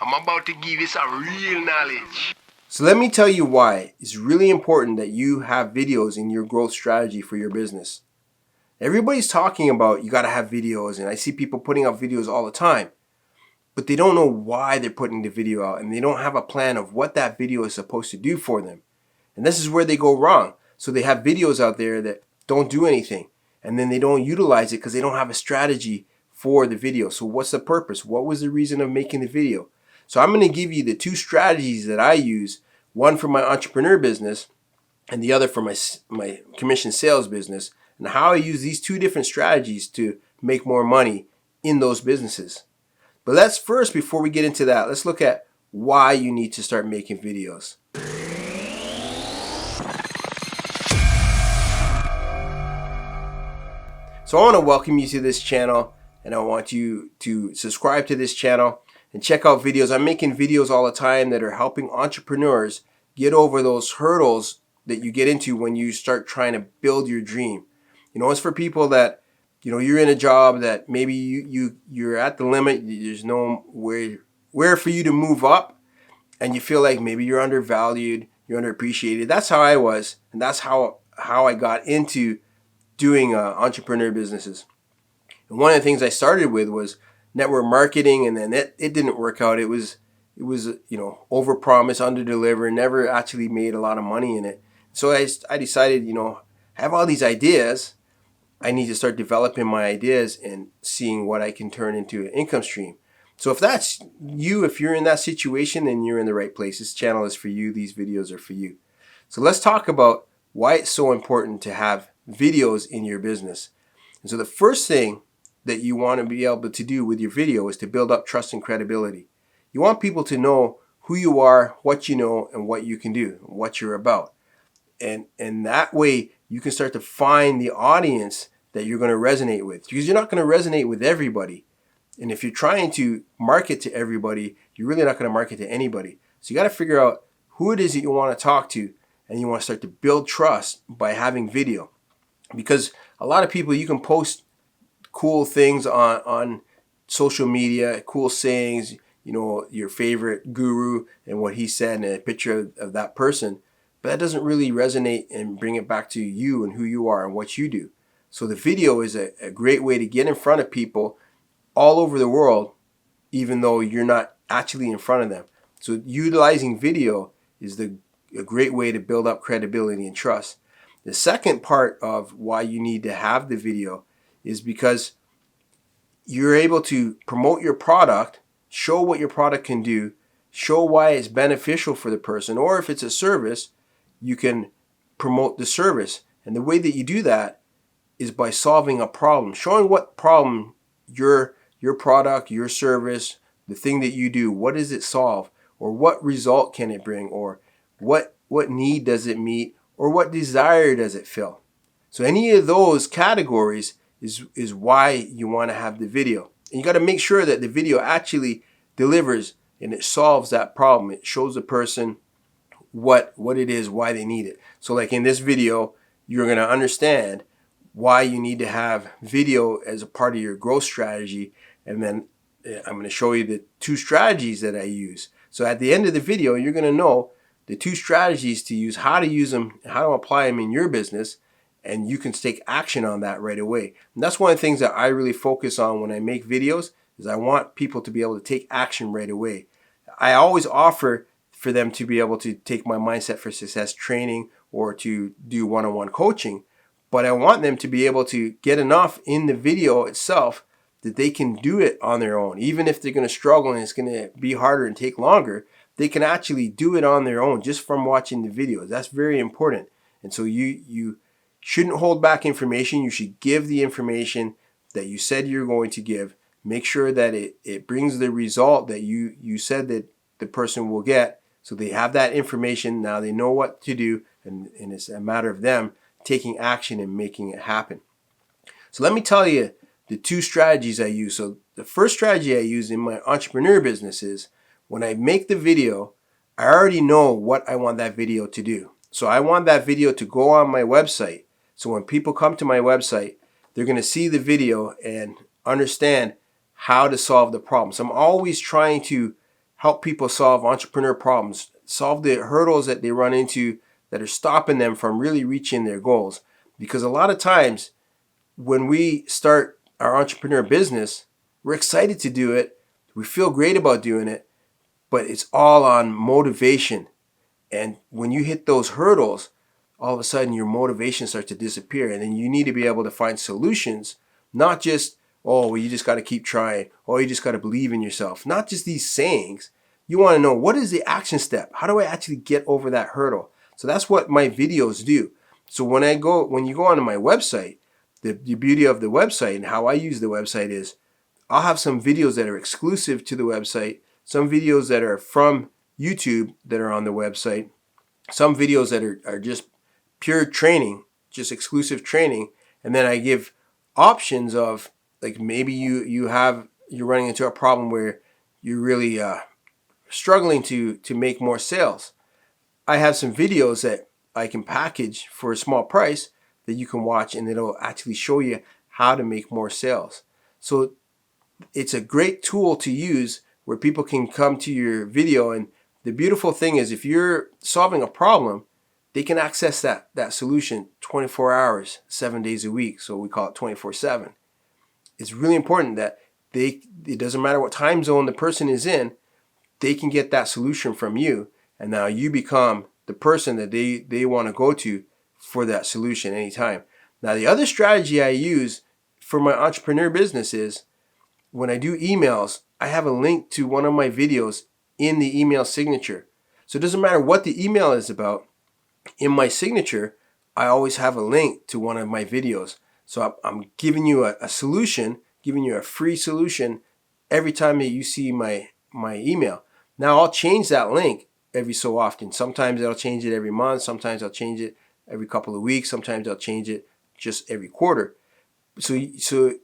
I'm about to give you some real knowledge. So let me tell you why it's really important that you have videos in your growth strategy for your business. Everybody's talking about you got to have videos, and I see people putting out videos all the time, but they don't know why they're putting the video out, and they don't have a plan of what that video is supposed to do for them. And this is where they go wrong. So they have videos out there that don't do anything, and then they don't utilize it because they don't have a strategy for the video. So what's the purpose? What was the reason of making the video? So I'm going to give you the two strategies that I use, one for my entrepreneur business and the other for my commission sales business, and how I use these two different strategies to make more money in those businesses. But let's first, before we get into that, let's look at why you need to start making videos. So I want to welcome you to this channel, and I want you to subscribe to this channel and check out videos. I'm making videos all the time that are helping entrepreneurs get over those hurdles that you get into when you start trying to build your dream. It's for people that, you're in a job that maybe you're at the limit, there's no where for you to move up, and you feel like maybe you're undervalued, you're underappreciated. That's how I was, and that's how I got into doing entrepreneur businesses. And one of the things I started with was network marketing, and then it didn't work out. It was over promise, under deliver, never actually made a lot of money in it. So I decided, I have all these ideas. I need to start developing my ideas and seeing what I can turn into an income stream. So if that's you, if you're in that situation, then you're in the right place. This channel is for you. These videos are for you. So let's talk about why it's so important to have videos in your business. And so the first thing that you want to be able to do with your video is to build up trust and credibility. You want people to know who you are, what you know, and what you can do, what you're about. And that way you can start to find the audience that you're going to resonate with, because you're not going to resonate with everybody. And if you're trying to market to everybody, you're really not going to market to anybody. So you got to figure out who it is that you want to talk to, and you want to start to build trust by having video. Because a lot of people, you can post cool things on social media, cool sayings, your favorite guru and what he said, and a picture of that person, but that doesn't really resonate and bring it back to you and who you are and what you do. So the video is a great way to get in front of people all over the world, even though you're not actually in front of them. So utilizing video is a great way to build up credibility and trust. The second part of why you need to have the video is because you're able to promote your product, show what your product can do, show why it's beneficial for the person, or if it's a service, you can promote the service. And the way that you do that is by solving a problem, showing what problem your product, your service, the thing that you do, what does it solve, or what result can it bring, or what need does it meet, or what desire does it fill. So any of those categories is why you want to have the video. And you got to make sure that the video actually delivers and it solves that problem. It shows the person what it is, why they need it. So like in this video, you're going to understand why you need to have video as a part of your growth strategy. And then I'm going to show you the two strategies that I use. So at the end of the video, you're going to know the two strategies to use, how to use them, how to apply them in your business, and you can take action on that right away. And that's one of the things that I really focus on when I make videos, is I want people to be able to take action right away. I always offer for them to be able to take my Mindset for Success training or to do one-on-one coaching, but I want them to be able to get enough in the video itself that they can do it on their own. Even if they're going to struggle and it's going to be harder and take longer, they can actually do it on their own just from watching the videos. That's very important. And so you shouldn't hold back information. You should give the information that you said you're going to give. Make sure that it brings the result that you said that the person will get. So they have that information. Now they know what to do, and it's a matter of them taking action and making it happen. So let me tell you the two strategies I use. So the first strategy I use in my entrepreneur business is, when I make the video, I already know what I want that video to do. So I want that video to go on my website. So when people come to my website, they're going to see the video and understand how to solve the problem. So I'm always trying to help people solve entrepreneur problems, solve the hurdles that they run into that are stopping them from really reaching their goals. Because a lot of times when we start our entrepreneur business, we're excited to do it. We feel great about doing it, but it's all on motivation. And when you hit those hurdles, all of a sudden your motivation starts to disappear. And then you need to be able to find solutions, not just, oh, well, you just got to keep trying. Oh, you just got to believe in yourself. Not just these sayings. You want to know, what is the action step? How do I actually get over that hurdle? So that's what my videos do. So when you go onto my website, the beauty of the website and how I use the website is I'll have some videos that are exclusive to the website, some videos that are from YouTube that are on the website, some videos that are just pure training, just exclusive training, and then I give options of, like, maybe you're running into a problem where you're really struggling to make more sales. I have some videos that I can package for a small price that you can watch, and it'll actually show you how to make more sales. So it's a great tool to use where people can come to your video, and the beautiful thing is if you're solving a problem, they can access that solution 24 hours, 7 days a week. So we call it 24/7. It's really important that it doesn't matter what time zone the person is in, they can get that solution from you. And now you become the person that they want to go to for that solution anytime. Now, the other strategy I use for my entrepreneur business is when I do emails, I have a link to one of my videos in the email signature. So it doesn't matter what the email is about. In my signature, I always have a link to one of my videos. So I'm giving you a solution, giving you a free solution every time that you see my email. Now, I'll change that link every so often. Sometimes I'll change it every month. Sometimes I'll change it every couple of weeks. Sometimes I'll change it just every quarter. So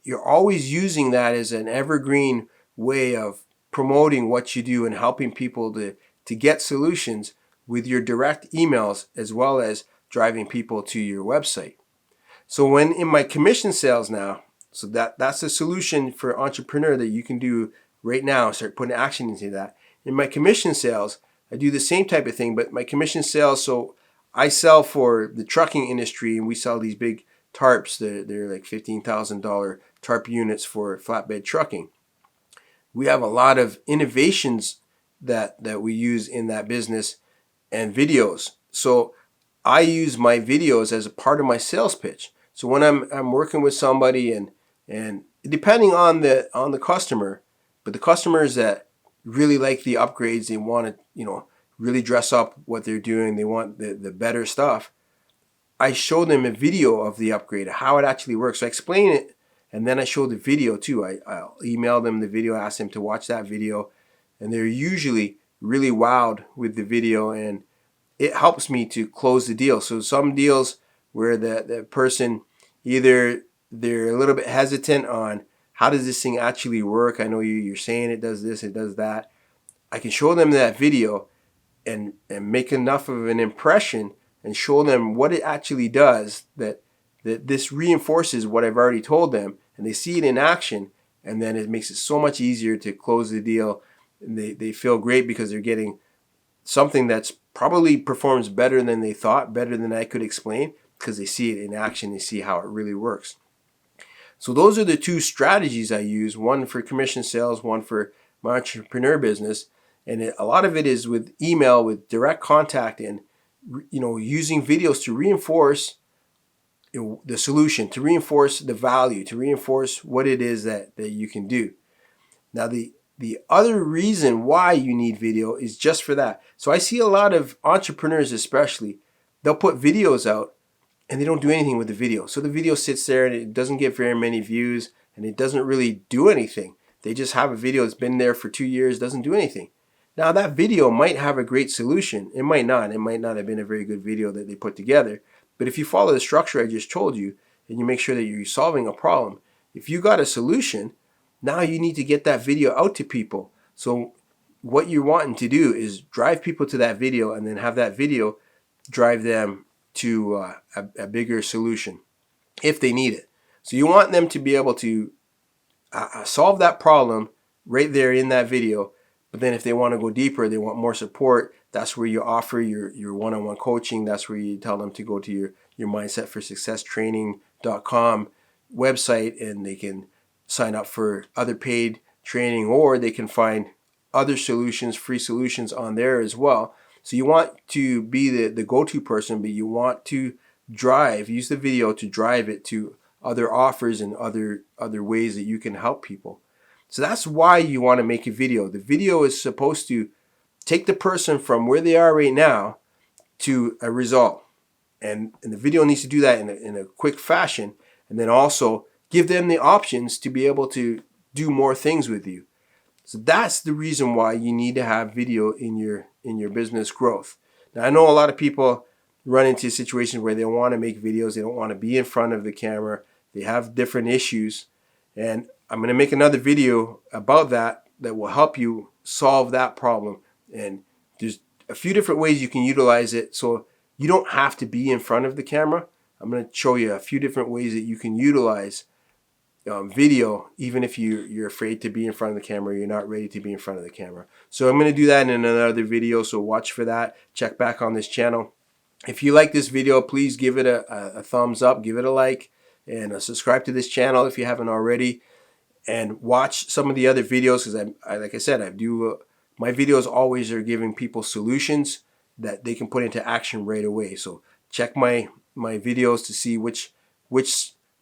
you're always using that as an evergreen way of promoting what you do and helping people to get solutions with your direct emails, as well as driving people to your website. So when in my commission sales now, so that's a solution for entrepreneur that you can do right now, start putting action into that. In my commission sales, I do the same type of thing, but my commission sales, so I sell for the trucking industry, and we sell these big tarps. They're like $15,000 tarp units for flatbed trucking. We have a lot of innovations that we use in that business and videos. So I use my videos as a part of my sales pitch. So when I'm working with somebody, and depending on the customer, but the customers that really like the upgrades, they want to really dress up what they're doing, they want the better stuff, I show them a video of the upgrade, how it actually works. So I explain it, and then I show the video too. I'll email them the video, ask them to watch that video, and they're usually really wowed with the video, and it helps me to close the deal. So some deals where the person, either they're a little bit hesitant on how does this thing actually work. I know you're saying it does this, it does that. I can show them that video and make enough of an impression and show them what it actually does, that this reinforces what I've already told them, and they see it in action, and then it makes it so much easier to close the deal. And they feel great because they're getting something that's probably performs better than they thought, better than I could explain, because they see it in action, they see how it really works. So those are the two strategies I use, one for commission sales, one for my entrepreneur business. And a lot of it is with email, with direct contact, and using videos to reinforce the solution, to reinforce the value, to reinforce what it is that you can do. Now, the other reason why you need video is just for that. So I see a lot of entrepreneurs, especially, they'll put videos out and they don't do anything with the video. So the video sits there and it doesn't get very many views, and it doesn't really do anything. They just have a video that's been there for 2 years, doesn't do anything. Now, that video might have a great solution. It might not. It might not have been a very good video that they put together. But if you follow the structure I just told you, and you make sure that you're solving a problem, if you got a solution, now you need to get that video out to people. So what you're wanting to do is drive people to that video, and then have that video drive them to a bigger solution if they need it. So you want them to be able to solve that problem right there in that video, But then if they want to go deeper, they want more support, that's where you offer your one-on-one coaching. That's where you tell them to go to your mindsetforsuccesstraining.com website, and they can sign up for other paid training, or they can find other solutions, free solutions on there as well. So you want to be the go-to person, but you want to use the video to drive it to other offers and other ways that you can help people. So that's why you want to make a video. The video is supposed to take the person from where they are right now to a result. And the video needs to do that in a quick fashion, and then also give them the options to be able to do more things with you. So that's the reason why you need to have video in your business growth. Now, I know a lot of people run into situations where they want to make videos, they don't want to be in front of the camera, they have different issues, and I'm going to make another video about that will help you solve that problem. And there's a few different ways you can utilize it, so you don't have to be in front of the camera. I'm going to show you a few different ways that you can utilize video, even if you're afraid to be in front of the camera, you're not ready to be in front of the camera. So I'm going to do that in another video, so watch for that. Check back on this channel. If you like this video, please give it a thumbs up, give it a like, and subscribe to this channel if you haven't already. And watch some of the other videos, because like I said, my videos always are giving people solutions that they can put into action right away. So check my videos to see which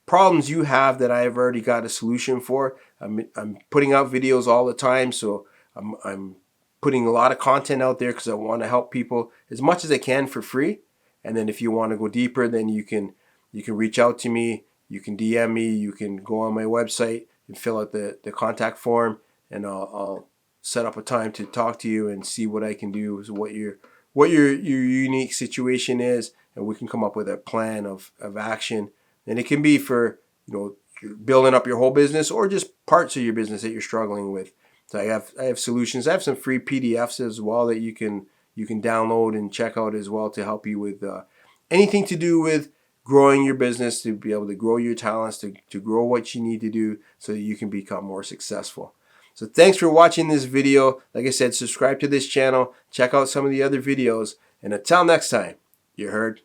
problems you have that I've already got a solution for. I'm putting out videos all the time, so I'm putting a lot of content out there because I want to help people as much as I can for free. And then if you want to go deeper, then you can reach out to me, you can DM me, you can go on my website and fill out the contact form, and I'll set up a time to talk to you and see what I can do, what your unique situation is, and we can come up with a plan of action. And it can be for, you're building up your whole business or just parts of your business that you're struggling with. So I have solutions. I have some free PDFs as well that you can download and check out as well to help you with anything to do with growing your business, to be able to grow your talents, to grow what you need to do so that you can become more successful. So thanks for watching this video. Like I said, subscribe to this channel, check out some of the other videos, and until next time, you heard.